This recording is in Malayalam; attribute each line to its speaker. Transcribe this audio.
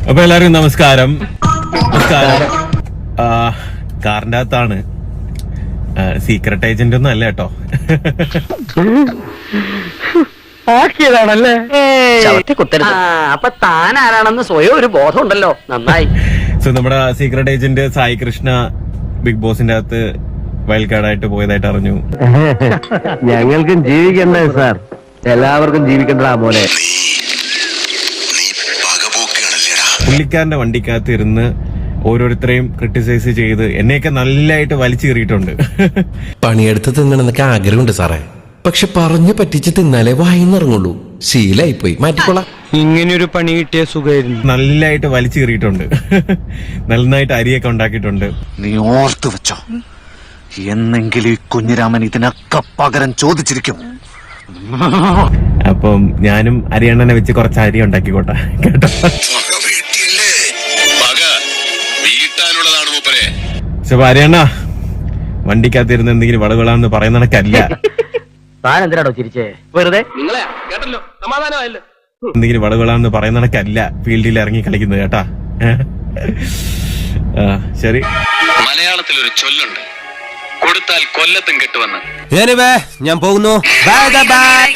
Speaker 1: അപ്പൊ എല്ലാവർക്കും നമസ്കാരം. കാറിന്റെ അകത്താണ്. സീക്രട്ട് ഏജന്റ് ഒന്നും അല്ല കേട്ടോ.
Speaker 2: ആക്കിയതാണല്ലേ. അപ്പൊ താൻ ആരാണെന്ന് സ്വയം ഒരു ബോധം ഉണ്ടല്ലോ. നന്നായി.
Speaker 1: സോ നമ്മുടെ secret agent Sai Krishna big ബോസിന്റെ അകത്ത് വൈൽഡ് കാർഡായിട്ട് പോയതായിട്ട് അറിഞ്ഞു.
Speaker 3: ഞങ്ങൾക്കും ജീവിക്കണ്ടേ സാർ, എല്ലാവർക്കും ജീവിക്കണ്ടാ പോലെ.
Speaker 1: പുള്ളിക്കാരന്റെ വണ്ടിക്കകത്ത് ഇരുന്ന് ഓരോരുത്തരെയും ക്രിട്ടിസൈസ് ചെയ്ത് എന്നെയൊക്കെ നല്ലതായിട്ട് വലിച്ചു കയറിയിട്ടുണ്ട്.
Speaker 4: പണിയെടുത്ത് തിന്നണമെന്നൊക്കെ ആഗ്രഹമുണ്ട് സാറേ, പക്ഷെ പറഞ്ഞു പറ്റിച്ച് തിന്നാലേ വായിന്നിറങ്ങുള്ളൂ. ശീലായിപ്പോയി, മാറ്റിക്കൊള്ളാം.
Speaker 5: ഇങ്ങനെയൊരു പണി കിട്ടിയ സുഖമായിരുന്നു.
Speaker 1: നല്ലതായിട്ട് വലിച്ചു കയറിയിട്ടുണ്ട്. നന്നായിട്ട് അരിയൊക്കെ ഉണ്ടാക്കിയിട്ടുണ്ട്.
Speaker 6: നീ ഓർത്തു വെച്ചോ, എന്നെങ്കിലും ഈ കുഞ്ഞിരാമൻ ഇതിനൊക്കെ പകരം ചോദിച്ചിരിക്കും.
Speaker 1: അപ്പം ഞാനും അരിയണ്ണനെ വെച്ച് കുറച്ച് അരി ഉണ്ടാക്കിക്കോട്ടെ കേട്ടോ. പക്ഷെ അരിയണ്ണ വണ്ടിക്കകത്തിരുന്ന് എന്തെങ്കിലും വളവിളാന്ന് പറയുന്ന കണക്കല്ല.
Speaker 2: താൻ എന്തിനാണോ ചിരിച്ചേ? വെറുതെ
Speaker 1: എന്തെങ്കിലും വളവിളാന്ന് പറയുന്ന കണക്കല്ല ഫീൽഡിൽ ഇറങ്ങി കളിക്കുന്നത് കേട്ടാ. ശരി.
Speaker 7: മലയാളത്തിലൊരു ചൊല്ലുണ്ട്, കൊടുത്താൽ കൊല്ലത്തും കിട്ടുമെന്ന്.
Speaker 4: ഞാൻ പോകുന്നു. Bye bye.